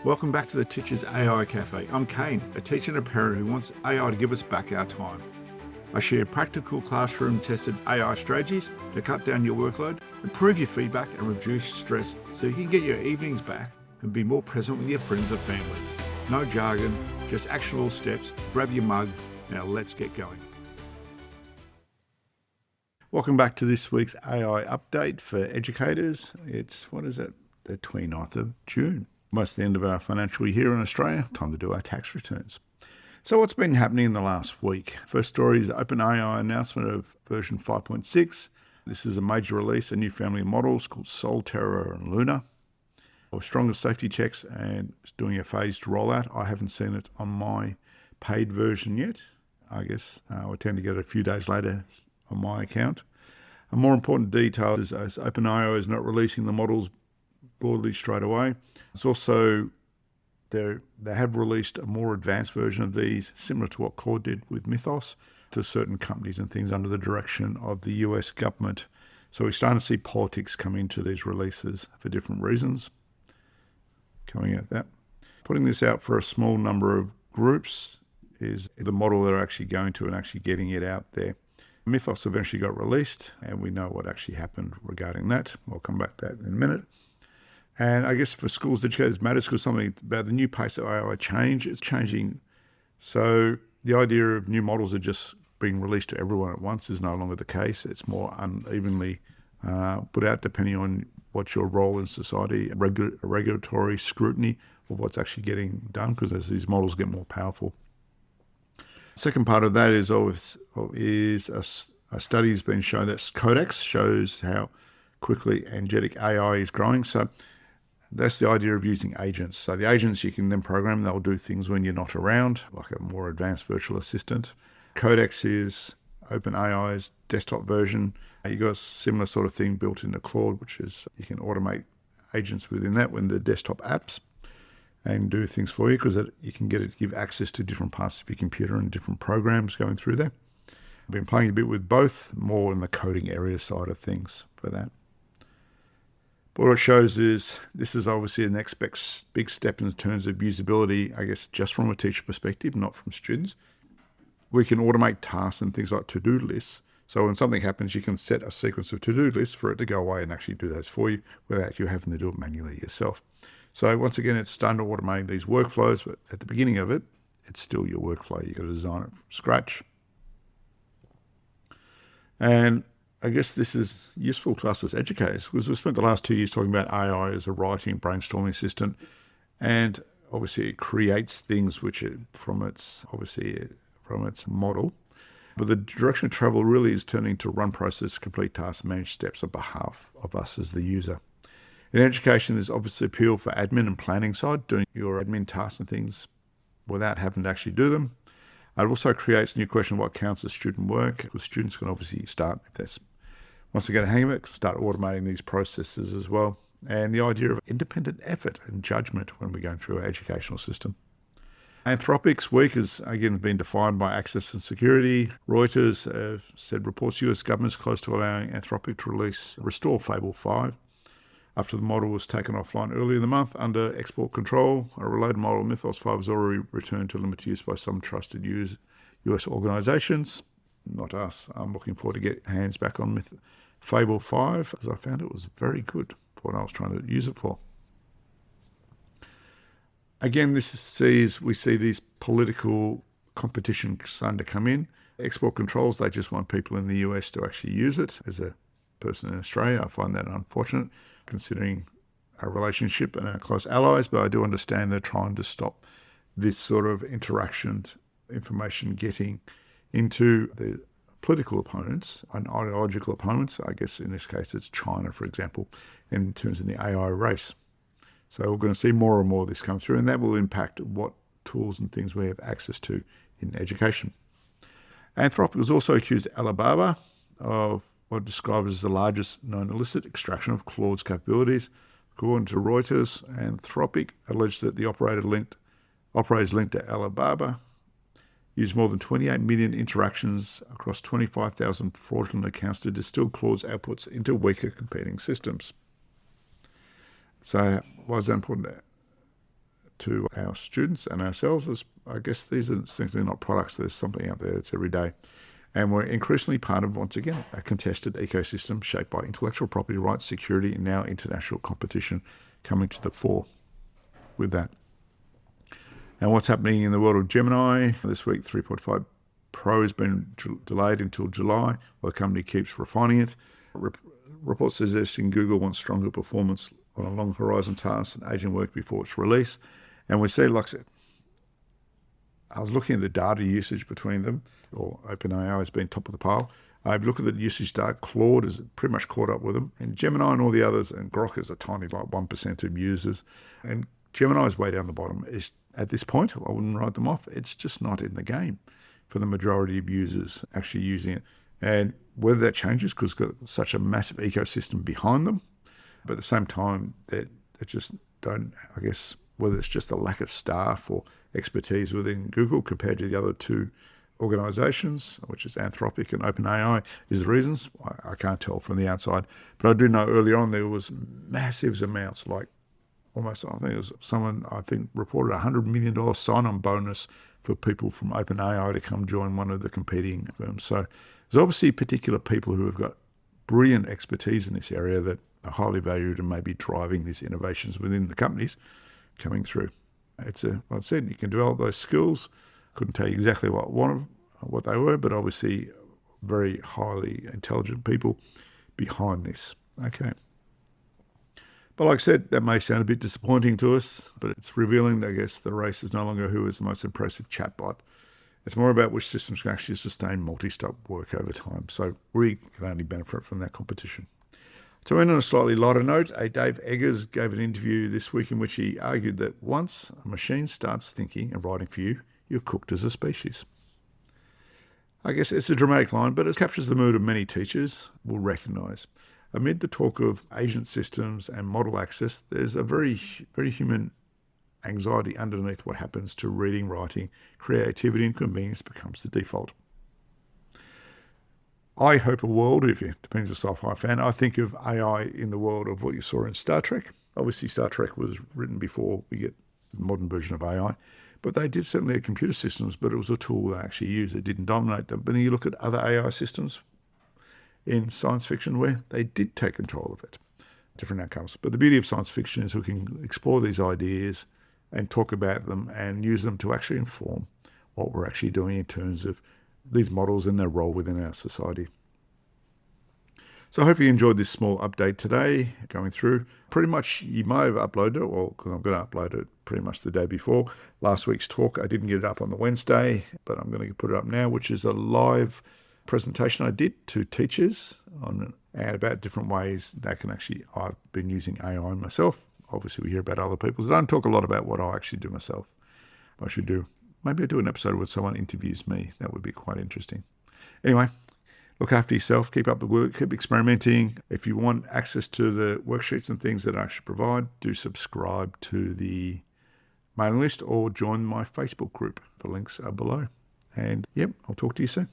Welcome back to the Teacher's AI Cafe. I'm Kane, a teacher and a parent who wants AI to give us back our time. I share practical classroom-tested AI strategies to cut down your workload, improve your feedback and reduce stress so you can get your evenings back and be more present with your friends and family. No jargon, just actionable steps. Grab your mug. Now let's get going. Welcome back to this week's AI update for educators. It's, the 29th of June. Almost the end of our financial year here in Australia. Time to do our tax returns. So what's been happening in the last week? First story is OpenAI announcement of version 5.6. This is a major release, a new family of models called Solterra and Luna. With stronger safety checks and it's doing a phased rollout. I haven't seen it on my paid version yet. I guess I tend to get it a few days later on my account. A more important detail is OpenAI is not releasing the models broadly straight away. It's also, they have released a more advanced version of these, similar to what Claude did with Mythos, to certain companies and things under the direction of the US government. So we're starting to see politics come into these releases for different reasons. Coming at that. Putting this out for a small number of groups is the model they're actually going to and actually getting it out there. Mythos eventually got released, and we know what actually happened regarding that. I'll come back to that in a minute. And I guess for schools, educators matters because something about the new pace of AI change, it's changing. So the idea of new models are just being released to everyone at once is no longer the case. It's more unevenly put out depending on what's your role in society, regulatory scrutiny of what's actually getting done, because as these models get more powerful. Second part of that is a study has been shown that Codex shows how quickly agentic AI is growing. So that's the idea of using agents. So the agents you can then program, they'll do things when you're not around, like a more advanced virtual assistant. Codex is OpenAI's desktop version. You've got a similar sort of thing built into Claude, which is you can automate agents within that when the desktop apps and do things for you, because you can get it to give access to different parts of your computer and different programs going through there. I've been playing a bit with both, more in the coding area side of things for that. But what it shows is this is obviously the next big step in terms of usability, I guess, just from a teacher perspective, not from students. We can automate tasks and things like to-do lists. So when something happens, you can set a sequence of to-do lists for it to go away and actually do those for you without you having to do it manually yourself. So once again, it's starting to automate these workflows, but at the beginning of it, it's still your workflow. You've got to design it from scratch. And I guess this is useful to us as educators because we've spent the last 2 years talking about AI as a writing, brainstorming assistant, and obviously it creates things which from its model. But the direction of travel really is turning to run process, complete tasks, manage steps on behalf of us as the user. In education, there's obviously appeal for admin and planning side, doing your admin tasks and things without having to actually do them. It also creates a new question of what counts as student work, because students can obviously start, once they get a hang of it, start automating these processes as well. And the idea of independent effort and judgment when we're going through our educational system. Anthropic's week has again been defined by access and security. Reuters said reports US government's close to allowing Anthropic to restore Fable 5 after the model was taken offline earlier in the month under export control. A related model, Mythos 5, was already returned to limited use by some trusted US organisations. Not us. I'm looking forward to get hands back on Fable 5, because I found it was very good for what I was trying to use it for. Again, we see these political competition starting to come in. Export controls, they just want people in the US to actually use it. As a person in Australia, I find that unfortunate, considering our relationship and our close allies, but I do understand they're trying to stop this sort of information getting into the political opponents and ideological opponents. I guess in this case it's China, for example, in terms of the AI race. So we're going to see more and more of this come through, and that will impact what tools and things we have access to in education. Anthropic was also accused Alibaba of what described as the largest known illicit extraction of Claude's capabilities. According to Reuters, Anthropic alleged that the operators linked to Alibaba used more than 28 million interactions across 25,000 fraudulent accounts to distill Claude's outputs into weaker competing systems. So why is that important to our students and ourselves as, I guess these are simply not products. There's something out there that's every day. And we're increasingly part of, once again, a contested ecosystem shaped by intellectual property rights, security, and now international competition coming to the fore with that. Now, what's happening in the world of Gemini? This week, 3.5 Pro has been delayed until July, while the company keeps refining it. Reports suggesting Google wants stronger performance on a long horizon task and agent work before its release. And we see, like I said, I was looking at the data usage between them, or OpenAI has been top of the pile. I've looked at the usage data. Claude is pretty much caught up with them. And Gemini and all the others, and Grok is a tiny, like 1% of users. And Gemini is way down the bottom. At this point, I wouldn't write them off. It's just not in the game for the majority of users actually using it. And whether that changes because it's got such a massive ecosystem behind them, but at the same time, they just don't, I guess, whether it's just a lack of staff or expertise within Google compared to the other two organizations, which is Anthropic and OpenAI, is the reasons. I can't tell from the outside. But I do know earlier on there was massive amounts, like almost, I think it was someone, reported $100 million sign-on bonus for people from OpenAI to come join one of the competing firms. So there's obviously particular people who have got brilliant expertise in this area that are highly valued and maybe driving these innovations within the companies coming through. Like I said, you can develop those skills. Couldn't tell you exactly what they were, but obviously very highly intelligent people behind this. Okay. But like I said, that may sound a bit disappointing to us, but it's revealing that, I guess, the race is no longer who is the most impressive chatbot. It's more about which systems can actually sustain multi-step work over time. So we can only benefit from that competition. To end on a slightly lighter note, Dave Eggers gave an interview this week in which he argued that once a machine starts thinking and writing for you, you're cooked as a species. I guess it's a dramatic line, but it captures the mood of many teachers will recognise. Amid the talk of agent systems and model access, there's a very, very human anxiety underneath what happens to reading, writing. Creativity and convenience becomes the default. I hope a world, if you depends on a sci-fi fan, I think of AI in the world of what you saw in Star Trek. Obviously, Star Trek was written before we get the modern version of AI, but they did certainly have computer systems, but it was a tool they actually used. It didn't dominate them. But then you look at other AI systems in science fiction where they did take control of it, different outcomes. But the beauty of science fiction is we can explore these ideas and talk about them and use them to actually inform what we're actually doing in terms of these models and their role within our society. So I hope you enjoyed this small update today, going through. Pretty much, you may have uploaded it, or because I'm going to upload it pretty much the day before. Last week's talk, I didn't get it up on the Wednesday, but I'm going to put it up now, which is a live presentation I did to teachers and about different ways they can actually, I've been using AI myself. Obviously, we hear about other people's. I don't talk a lot about what I actually do myself. I should do. Maybe I do an episode where someone interviews me. That would be quite interesting. Anyway, look after yourself. Keep up the work. Keep experimenting. If you want access to the worksheets and things that I actually provide, do subscribe to the mailing list or join my Facebook group. The links are below. And, I'll talk to you soon.